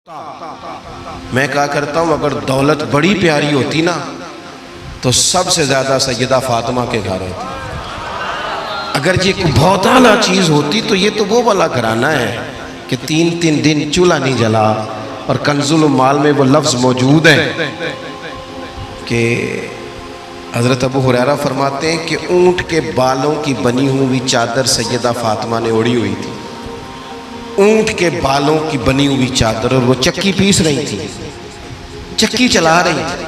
میں کہا کرتا ہوں اگر دولت بڑی پیاری ہوتی نا تو سب سے زیادہ سیدہ فاطمہ کے گھر ہوتی. اگر یہ کوئی بہت اعلیٰ چیز ہوتی تو یہ تو وہ والا گھرانہ ہے کہ تین دن چولہا نہیں جلا. اور کنز المال میں وہ لفظ موجود ہے کہ حضرت ابو ہریرہ فرماتے ہیں کہ اونٹ کے بالوں کی بنی ہوئی چادر سیدہ فاطمہ نے اوڑھی ہوئی تھی. اونٹ کے بالوں کی بنی ہوئی چادر، اور وہ چکی پیس رہی تھی، چکی چلا رہی تھی.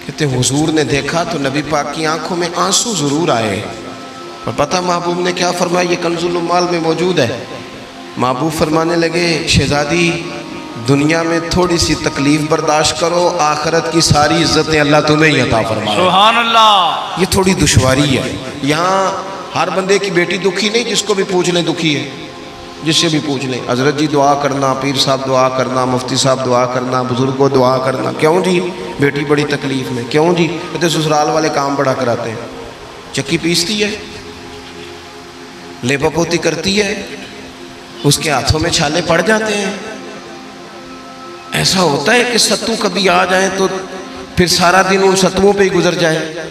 کہتے حضور نے دیکھا تو نبی پاک کی آنکھوں میں آنسو ضرور آئے. اور پتہ محبوب نے کیا فرمایا؟ یہ کنز المال میں موجود ہے. محبوب فرمانے لگے شہزادی دنیا میں تھوڑی سی تکلیف برداشت کرو، آخرت کی ساری عزتیں اللہ تمہیں ہی عطا فرمائے. سبحان اللہ. یہ تھوڑی دشواری ہے. یہاں ہر بندے کی بیٹی دکھی نہیں، جس کو بھی پوچھ لیں دکھی ہے، جس سے بھی پوچھ لیں. حضرت جی دعا کرنا، پیر صاحب دعا کرنا، مفتی صاحب دعا کرنا، بزرگوں دعا کرنا. کیوں جی؟ بیٹی بڑی تکلیف میں. کیوں جی؟ کہتے سسرال والے کام بڑا کراتے ہیں. چکی پیستی ہے، لیپا پوتی کرتی ہے، اس کے ہاتھوں میں چھالے پڑ جاتے ہیں. ایسا ہوتا ہے کہ ستو کبھی آ جائیں تو پھر سارا دن ان ستووں پہ ہی گزر جائے.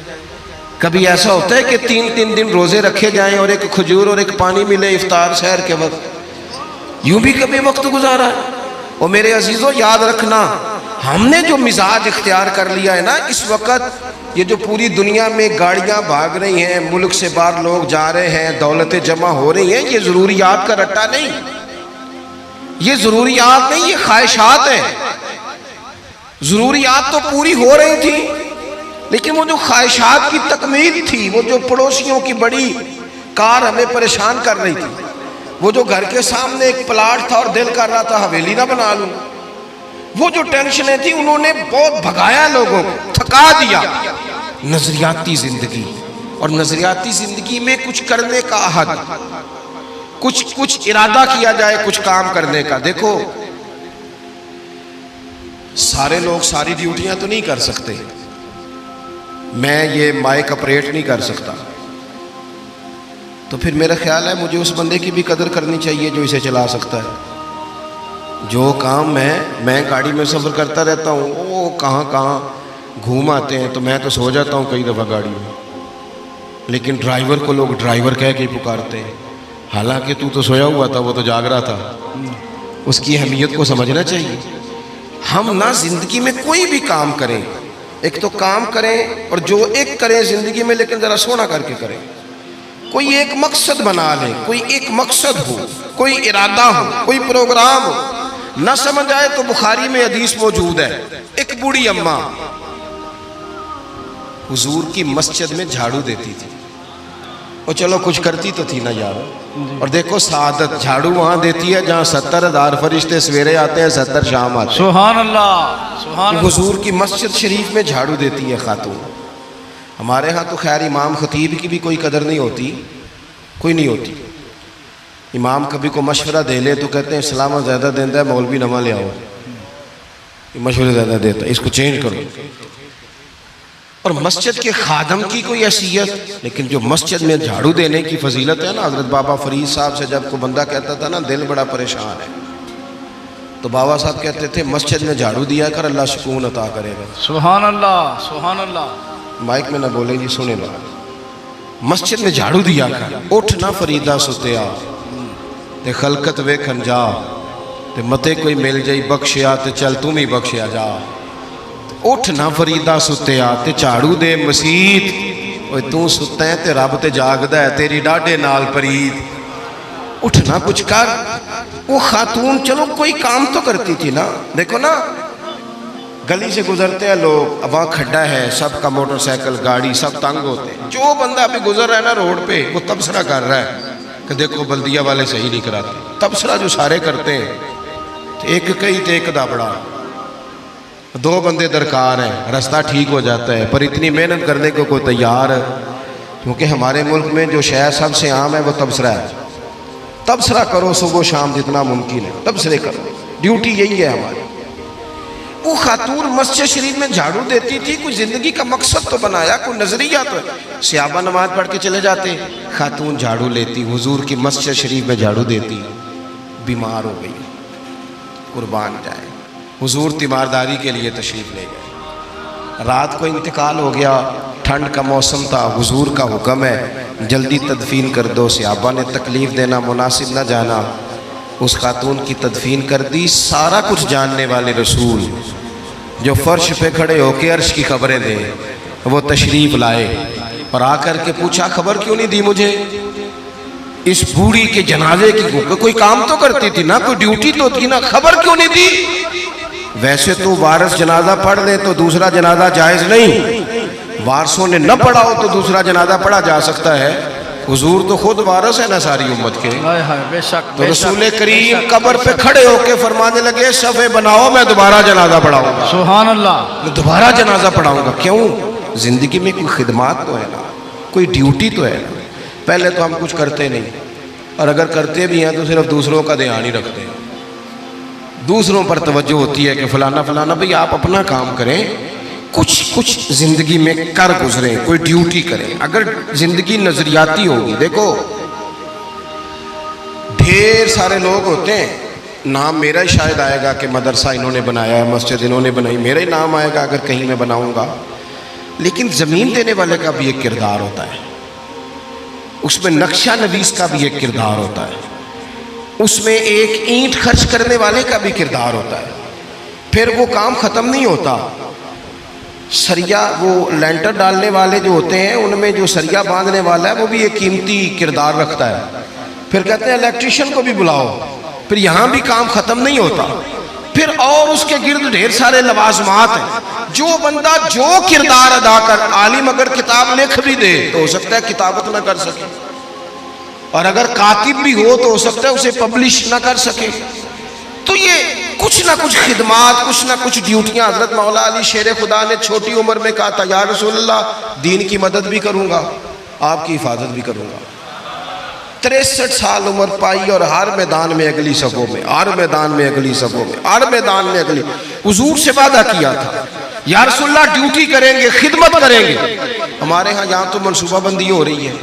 کبھی ایسا ہوتا ہے کہ تین دن روزے رکھے جائیں اور ایک کھجور اور ایک پانی ملے افطار سحر کے وقت. یوں بھی کبھی وقت گزارا ہے. اور میرے عزیزوں یاد رکھنا، ہم نے جو مزاج اختیار کر لیا ہے نا اس وقت، یہ جو پوری دنیا میں گاڑیاں بھاگ رہی ہیں، ملک سے باہر لوگ جا رہے ہیں، دولتیں جمع ہو رہی ہیں، یہ ضروریات کا رٹا نہیں، یہ ضروریات نہیں، یہ خواہشات ہیں. ضروریات تو پوری ہو رہی تھی لیکن وہ جو خواہشات کی تکمیل تھی، وہ جو پڑوسیوں کی بڑی کار ہمیں پریشان کر رہی تھی، وہ جو گھر کے سامنے ایک پلاٹ تھا اور دل کر رہا تھا حویلی نہ بنا لوں، وہ جو ٹینشنیں تھیں انہوں نے بہت بھگایا، لوگوں کو تھکا دیا. نظریاتی زندگی، اور نظریاتی زندگی میں کچھ کرنے کا عہد، کچھ ارادہ کیا جائے کچھ کام کرنے کا. دیکھو سارے لوگ ساری ڈیوٹیاں تو نہیں کر سکتے. میں یہ مائک اپریٹ نہیں کر سکتا، تو پھر میرا خیال ہے مجھے اس بندے کی بھی قدر کرنی چاہیے جو اسے چلا سکتا ہے. جو کام میں گاڑی میں سفر کرتا رہتا ہوں، وہ کہاں گھوم آتے ہیں تو میں تو سو جاتا ہوں کئی دفعہ گاڑی میں، لیکن ڈرائیور کو لوگ ڈرائیور کہہ کے ہی پکارتے ہیں، حالانکہ تو سویا ہوا تھا، وہ تو جاگ رہا تھا. اس کی اہمیت کو سمجھنا چاہیے. ہم نہ زندگی میں کوئی بھی کام کریں، ایک تو کام کریں اور جو ایک کریں زندگی میں، لیکن ذرا سونا کر کے کریں. کوئی ایک مقصد بنا لیں، کوئی ایک مقصد ہو، کوئی ارادہ ہو، کوئی پروگرام ہو. نہ سمجھ آئے تو بخاری میں حدیث موجود ہے، ایک بوڑھی اماں حضور کی مسجد میں جھاڑو دیتی تھی. اور چلو کچھ کرتی تو تھی نا یار. اور دیکھو سعادت، جھاڑو وہاں دیتی ہے جہاں 70,000 فرشتے سویرے آتے ہیں، 70 شام آتے ہیں. سبحان اللہ. سبحان اللہ. حضور کی مسجد شریف میں جھاڑو دیتی ہے خاتون. ہمارے ہاں تو خیر امام خطیب کی بھی کوئی قدر نہیں ہوتی، کوئی نہیں ہوتی. امام کبھی کو مشورہ دے لے تو کہتے ہیں اسلام زیادہ دیتا ہے، مولوی نواں لے آؤ، مشورے زیادہ دیتا ہے، اس کو چینج کرو. اور مسجد کے خادم کی کوئی حیثیت، لیکن جو مسجد میں جھاڑو دینے کی فضیلت ہے نا، حضرت بابا فرید صاحب سے جب کو بندہ کہتا تھا نا دل بڑا پریشان ہے، تو بابا صاحب کہتے تھے مسجد میں جھاڑو دیا کر، اللہ سکون عطا کرے گا. سبحان اللہ. سبحان اللہ. مائک میں نہ بولے جی، سنے بات. مسجد میں جھاڑو دیا کر. اٹھ نہ فریدہ ستیا تے خلقت ویکھن جا، تے متے کوئی مل جائی بخشیا تے چل تم ہی بخشیا جا. اٹھ نہ فریدہ ستیا تے جھاڑو دے مسیت، اوے تو ستا ہے تے رب تے جاگدا ہے، تیری ڈاڈے نال پرید. اٹھ نہ کچھ کر. وہ خاتون چلو کوئی کام تو کرتی تھی نا. دیکھو نا گلی سے گزرتے ہیں لوگ، اب وہاں کھڈا ہے، سب کا موٹر سائیکل گاڑی سب تنگ ہوتے ہیں. جو بندہ ابھی گزر رہا ہے نا روڈ پہ، وہ تبصرہ کر رہا ہے کہ دیکھو بلدیہ والے صحیح نہیں کراتے. تبصرہ جو سارے کرتے ہیں، ایک کئی تے ایک دا بڑا، 2 بندے درکار ہیں، رستہ ٹھیک ہو جاتا ہے. پر اتنی محنت کرنے کو کوئی تیار ہے، کیونکہ ہمارے ملک میں جو شے سب سے عام ہے وہ تبصرہ ہے. تبصرہ کرو صبح و شام جتنا ممکن ہے، تبصرے کرو، ڈیوٹی یہی ہے ہماری. وہ خاتون مسجد شریف میں جھاڑو دیتی تھی، کوئی زندگی کا مقصد تو بنایا، کوئی نظریہ تو ہے. صحابہ نماز پڑھ کے چلے جاتے، خاتون جھاڑو لیتی، حضور کی مسجد شریف میں جھاڑو دیتی. بیمار ہو گئی، قربان جائے۔ حضور تیمارداری کے لیے تشریف لے گئے، رات کو انتقال ہو گیا، ٹھنڈ کا موسم تھا، حضور کا حکم ہے جلدی تدفین کر دو، صحابہ نے تکلیف دینا مناسب نہ جانا، اس خاتون کی تدفین کر دی۔ سارا کچھ جاننے والے رسول جو فرش پہ کھڑے ہو کے عرش کی خبریں دیں، وہ تشریف لائے اور آ کر کے پوچھا خبر کیوں نہیں دی مجھے اس بوڑھی کے جنازے کی؟ کوئی کام تو کرتی تھی نا، کوئی ڈیوٹی تو تھی نا، خبر کیوں نہیں دی؟ ویسے تو وارث جنازہ پڑھ لے تو دوسرا جنازہ جائز نہیں، وارثوں نے نہ پڑھا ہو تو دوسرا جنازہ پڑھا جا سکتا ہے، حضور تو خود وارث ہے نا ساری امت کے۔ ہائے ہائے بے شک تو بے رسول شک، کریم قبر پہ کھڑے ہو کے فرمانے لگے صفے بناؤ میں دوبارہ جنازہ پڑھاؤں گا، سبحان اللہ، میں دوبارہ جنازہ پڑھاؤں گا۔ کیوں؟ زندگی میں کوئی خدمات تو ہے نا، کوئی ڈیوٹی تو ہے نا۔ پہلے تو ہم کچھ کرتے نہیں، اور اگر کرتے بھی ہیں تو صرف دوسروں کا دھیان ہی رکھتے ہیں، دوسروں پر توجہ ہوتی ہے کہ فلانا فلانا۔ بھئی آپ اپنا کام کریں، کچھ زندگی میں کر گزریں، کوئی ڈیوٹی کریں۔ اگر زندگی نظریاتی ہوگی، دیکھو ڈھیر سارے لوگ ہوتے ہیں، نام میرا ہی شاید آئے گا کہ مدرسہ انہوں نے بنایا ہے، مسجد انہوں نے بنائی، میرا ہی نام آئے گا اگر کہیں میں بناؤں گا، لیکن زمین دینے والے کا بھی ایک کردار ہوتا ہے، اس میں نقشہ نویس کا بھی ایک کردار ہوتا ہے، اس میں ایک اینٹ خرچ کرنے والے کا بھی کردار ہوتا ہے۔ پھر وہ کام ختم نہیں ہوتا، سریا وہ لینٹر ڈالنے والے جو ہوتے ہیں ان میں جو سریا باندھنے والا ہے وہ بھی ایک قیمتی کردار رکھتا ہے۔ پھر کہتے ہیں الیکٹریشین کو بھی بلاؤ، پھر یہاں بھی کام ختم نہیں ہوتا، پھر اور اس کے گرد ڈھیر سارے لوازمات ہیں۔ جو بندہ جو کردار ادا کر، عالم اگر کتاب لکھ بھی دے تو ہو سکتا ہے کتابت نہ کر سکے، اور اگر کاتب بھی ہو تو ہو سکتا ہے اسے پبلش نہ کر سکے۔ تو یہ کچھ نہ کچھ خدمات، کچھ نہ کچھ ڈیوٹیاں۔ حضرت مولا علی شیر خدا نے چھوٹی عمر میں کہا تھا یا رسول اللہ دین کی مدد بھی کروں گا، آپ کی حفاظت بھی کروں گا۔ 63 سال عمر پائی اور ہر میدان میں اگلی صفوں میں، ہر میدان میں اگلی صفوں میں، ہر میدان میں اگلی۔ حضور سے وعدہ کیا تھا یا رسول اللہ ڈیوٹی کریں گے، خدمت کریں گے۔ ہمارے ہاں یہاں تو منصوبہ بندی ہو رہی ہے،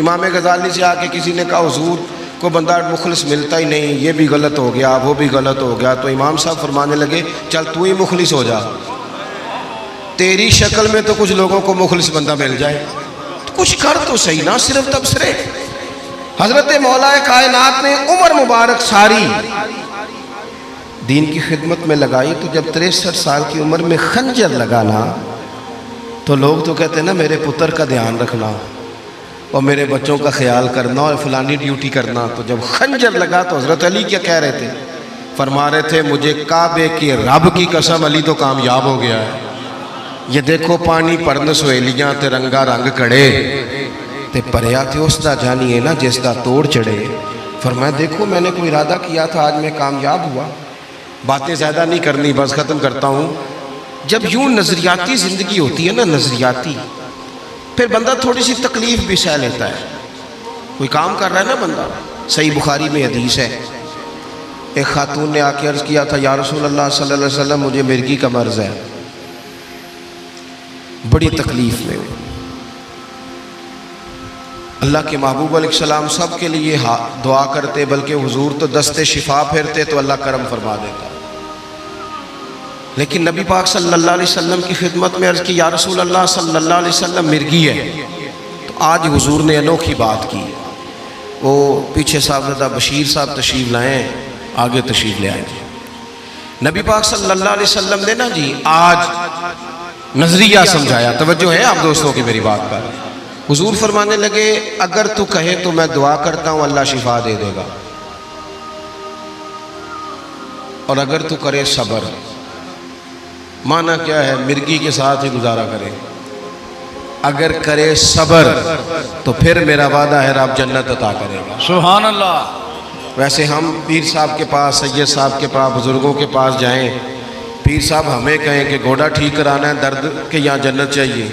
امام غزالی سے آ کے کسی نے کہا حضور کو بندہ مخلص ملتا ہی نہیں، یہ بھی غلط ہو گیا وہ بھی غلط ہو گیا، تو امام صاحب فرمانے لگے چل تو ہی مخلص ہو جا، تیری شکل میں تو کچھ لوگوں کو مخلص بندہ مل جائے، تو کچھ کر تو صحیح نہ صرف تبصرے۔ حضرت مولا کائنات نے عمر مبارک ساری دین کی خدمت میں لگائی، تو جب 63 سال کی عمر میں خنجر لگانا تو لوگ تو کہتے ہیں نا میرے پتر کا دھیان رکھنا اور میرے بچوں کا خیال کرنا اور فلانی ڈیوٹی کرنا۔ تو جب خنجر لگا تو حضرت علی کیا کہہ رہے تھے؟ فرما رہے تھے مجھے کعبے کے رب کی قسم علی تو کامیاب ہو گیا ہے، یہ دیکھو پانی پرن سہیلیاں تے رنگا رنگ کڑے تے پریا تے اس دا جانیے نا جس دا توڑ چڑھے۔ فرمایا دیکھو میں نے کوئی ارادہ کیا تھا، آج میں کامیاب ہوا۔ باتیں زیادہ نہیں کرنی، بس ختم کرتا ہوں۔ جب یوں نظریاتی زندگی ہوتی ہے نا، نظریاتی، پھر بندہ تھوڑی سی تکلیف بھی سہ لیتا ہے۔ کوئی کام کر رہا ہے نا بندہ، صحیح بخاری میں حدیث ہے، ایک خاتون نے آ کے عرض کیا تھا یا رسول اللہ صلی اللہ علیہ وسلم مجھے مرگی کا مرض ہے، بڑی تکلیف میں ہوں۔ اللہ کے محبوب علیہ السلام سب کے لیے دعا کرتے، بلکہ حضور تو دست شفا پھیرتے تو اللہ کرم فرما دیتا، لیکن نبی پاک صلی اللہ علیہ وسلم کی خدمت میں عرض کی یا رسول اللہ صلی اللہ علیہ وسلم مرگی ہے۔ تو آج حضور نے انوکھی بات کی، وہ پیچھے صاحبزادہ بشیر صاحب تشریف لائیں، آگے تشریف لے آئیں جی۔ نبی پاک صلی اللہ علیہ وسلم نے نا جی آج نظریہ سمجھایا، توجہ ہے آپ دوستوں کی میری بات پر۔ حضور فرمانے لگے اگر تو کہے تو میں دعا کرتا ہوں اللہ شفا دے دے گا، اور اگر تو کرے صبر، معنی کیا ہے؟ مرگی کے ساتھ ہی گزارا کرے، اگر کرے صبر تو پھر میرا وعدہ ہے رب جنت عطا کرے گا۔ سبحان اللہ۔ ویسے ہم پیر صاحب کے پاس، سید صاحب کے پاس، بزرگوں کے پاس جائیں، پیر صاحب ہمیں کہیں کہ گوڑا ٹھیک کرانا ہے درد کے یہاں جنت چاہیے،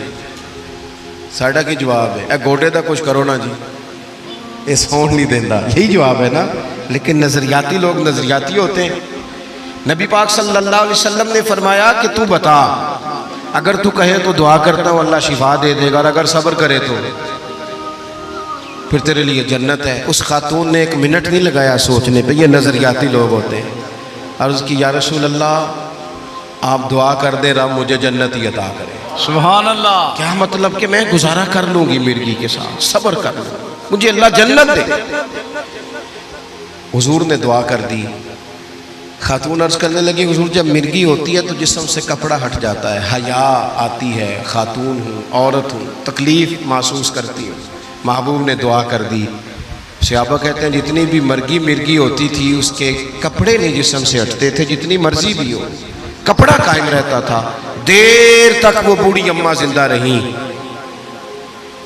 ساڑھا کی جواب ہے اے گوڑے دا کچھ کرو نا جی، یہ سون نہیں دینا، یہی جواب ہے نا۔ لیکن نظریاتی لوگ نظریاتی ہوتے ہیں۔ نبی پاک صلی اللہ علیہ وسلم نے فرمایا کہ تو بتا، اگر تو کہے تو دعا کرتا ہوں اللہ شفا دے دے گا، اور اگر صبر کرے تو پھر تیرے لیے جنت ہے۔ اس خاتون نے ایک منٹ نہیں لگایا سوچنے پہ، یہ نظریاتی لوگ ہوتے ہیں۔ عرض کی یا رسول اللہ آپ دعا کر دیں رب مجھے جنتی عطا کرے۔ سبحان اللہ، کیا مطلب کہ میں گزارا کر لوں گی مرغی کے ساتھ، صبر کر لوں، مجھے اللہ جنت دے۔ حضور نے دعا کر دی۔ خاتون عرض کرنے لگی حضور جب مرغی ہوتی ہے تو جسم سے کپڑا ہٹ جاتا ہے، حیا آتی ہے، خاتون ہوں، عورت ہوں، تکلیف محسوس کرتی ہوں۔ محبوب نے دعا کر دی۔ صحابہ کہتے ہیں جتنی بھی مرغی ہوتی تھی اس کے کپڑے نہیں جسم سے ہٹتے تھے، جتنی مرضی بھی ہو کپڑا قائم رہتا تھا۔ دیر تک وہ بوڑھی اماں زندہ رہیں۔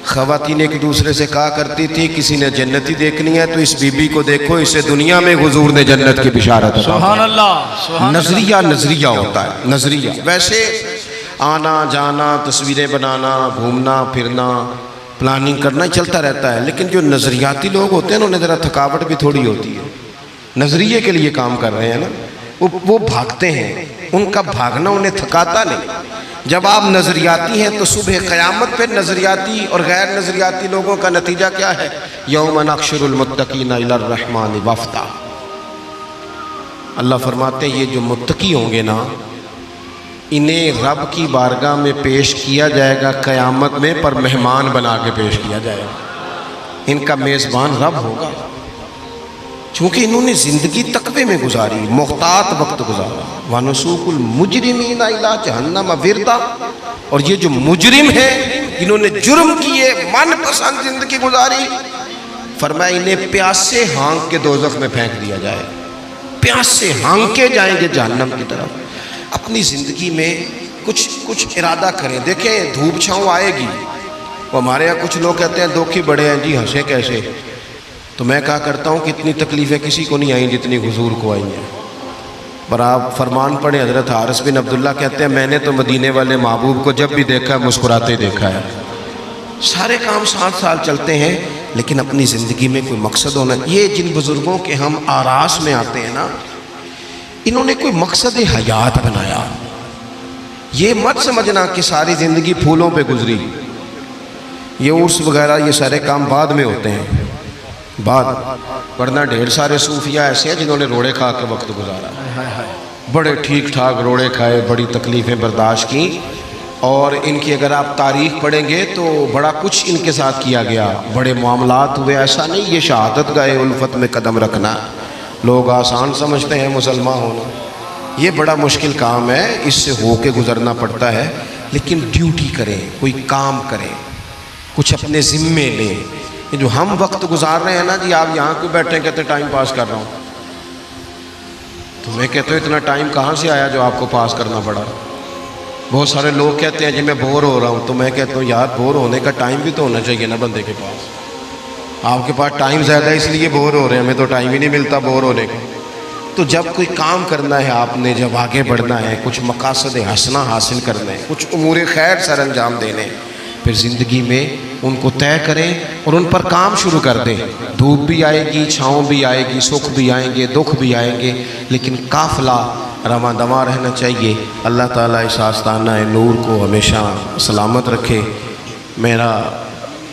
خواتین ایک دوسرے سے کہا کرتی تھی کسی نے جنتی دیکھنی ہے تو اس بی بی کو دیکھو، اسے دنیا میں حضور نے جنت کی بشارت عطا سبحان اللہ، سبحان اللہ۔ نظریہ ہوتا ہے، نظریہ۔ ویسے آنا جانا، تصویریں بنانا، گھومنا پھرنا، پلاننگ کرنا چلتا رہتا ہے، لیکن جو نظریاتی لوگ ہوتے ہیں انہیں ذرا تھکاوٹ بھی تھوڑی ہوتی ہے۔ نظریے کے لیے کام کر رہے ہیں نا، وہ بھاگتے ہیں، ان کا بھاگنا انہیں تھکاتا نہیں۔ جب آپ نظریاتی ہیں تو صبح قیامت پہ نظریاتی اور غیر نظریاتی لوگوں کا نتیجہ کیا ہے؟ یوم نحشر المتقین الی الرحمن وفدا۔ اللہ فرماتے ہیں یہ جو متقی ہوں گے نا انہیں رب کی بارگاہ میں پیش کیا جائے گا قیامت میں، پر مہمان بنا کے پیش کیا جائے گا۔ ان کا میزبان رب ہوگا، چونکہ انہوں نے زندگی تقوی میں گزاری، محتاط وقت گزارا۔ وَنُسُوقُ الْمُجْرِمِينَ إِلَىٰ جَهَنَّمَ وِرْدًا۔ اور یہ جو مجرم ہیں انہوں نے جرم کیے، من پسند زندگی گزاری، فرمایا انہیں پیاسے ہانک کے دوزخ میں پھینک دیا جائے، پیاسے ہانکے جائیں گے جہنم کی طرف۔ اپنی زندگی میں کچھ ارادہ کریں۔ دیکھیں دھوپ چھاؤں آئے گی، وہ ہمارے یہاں کچھ لوگ کہتے ہیں دکھی بڑے ہیں جی، ہنسے کیسے؟ تو میں کہا کرتا ہوں کہ اتنی تکلیفیں کسی کو نہیں آئیں جتنی حضور کو آئی ہیں۔ پر آپ فرمان پڑھیں، حضرت حارث بن عبداللہ کہتے ہیں میں نے تو مدینے والے محبوب کو جب بھی دیکھا ہے مسکراتے دیکھا ہے۔ سارے کام 7 سال چلتے ہیں لیکن اپنی زندگی میں کوئی مقصد ہونا۔ یہ جن بزرگوں کے ہم آراس میں آتے ہیں نا، انہوں نے کوئی مقصد حیات بنایا۔ یہ مت سمجھنا کہ ساری زندگی پھولوں پہ گزری، یہ عرس وغیرہ یہ سارے کام بعد میں ہوتے ہیں، بعد، ورنہ ڈھیر سارے صوفیاء ایسے ہیں جنہوں نے روڑے کھا کے وقت گزارا، بڑے ٹھیک ٹھاک روڑے کھائے، بڑی تکلیفیں برداشت کی، اور ان کی اگر آپ تاریخ پڑھیں گے تو بڑا کچھ ان کے ساتھ کیا گیا، بڑے معاملات ہوئے۔ ایسا نہیں یہ شہادت گاہ الفت میں قدم رکھنا لوگ آسان سمجھتے ہیں مسلمان ہونا، یہ بڑا مشکل کام ہے، اس سے ہو کے گزرنا پڑتا ہے۔ لیکن ڈیوٹی کریں، کوئی کام کریں، کچھ اپنے ذمے لیں۔ جو ہم وقت گزار رہے ہیں نا جی، آپ یہاں کیوں بیٹھے کہتے ٹائم پاس کر رہا ہوں، تو میں کہتا ہوں اتنا ٹائم کہاں سے آیا جو آپ کو پاس کرنا پڑا؟ بہت سارے لوگ کہتے ہیں جی میں بور ہو رہا ہوں، تو میں کہتا ہوں یار بور ہونے کا ٹائم بھی تو ہونا چاہیے نا بندے کے پاس۔ آپ کے پاس ٹائم زیادہ ہے اس لیے بور ہو رہے ہیں، ہمیں تو ٹائم ہی نہیں ملتا بور ہونے کا۔ تو جب کوئی کام کرنا ہے آپ نے، جب آگے بڑھنا ہے، کچھ مقاصد حسنہ حاصل کرنا ہے، کچھ امور خیر سر انجام دینے، پھر زندگی میں ان کو طے کریں اور ان پر کام شروع کر دیں۔ دھوپ بھی آئے گی، چھاؤں بھی آئے گی، سکھ بھی آئیں گے، دکھ بھی آئیں گے، لیکن قافلہ رواں دواں رہنا چاہیے۔ اللہ تعالیٰ اس آستانہ نور کو ہمیشہ سلامت رکھے۔ میرا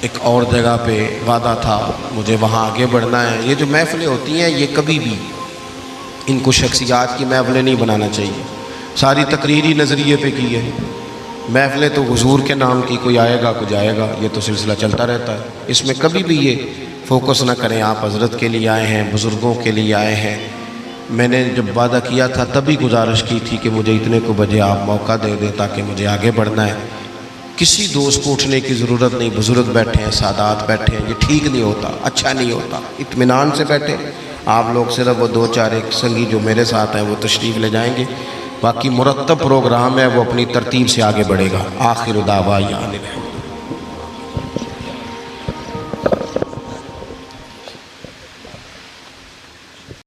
ایک اور جگہ پہ وعدہ تھا، مجھے وہاں آگے بڑھنا ہے۔ یہ جو محفلیں ہوتی ہیں یہ کبھی بھی ان کو شخصیات کی محفلیں نہیں بنانا چاہیے، ساری تقریری نظریے پہ کی ہے۔ محفلیں تو حضور کے نام کی، کوئی آئے گا کوئی جائے گا، یہ تو سلسلہ چلتا رہتا ہے، اس میں کبھی بھی یہ فوکس نہ کریں۔ آپ حضرت کے لیے آئے ہیں، بزرگوں کے لیے آئے ہیں۔ میں نے جب وعدہ کیا تھا تبھی گزارش کی تھی کہ مجھے اتنے کو بجے آپ موقع دے دیں تاکہ مجھے آگے بڑھنا ہے۔ کسی دوست کو اٹھنے کی ضرورت نہیں، بزرگ بیٹھے ہیں، سادات بیٹھے ہیں، یہ ٹھیک نہیں ہوتا، اچھا نہیں ہوتا۔ اطمینان سے بیٹھے آپ لوگ، صرف وہ 2-4 ایک سنگی جو میرے ساتھ ہیں وہ تشریف لے جائیں گے، باقی مرتب پروگرام ہے وہ اپنی ترتیب سے آگے بڑھے گا۔ آخر دعوانا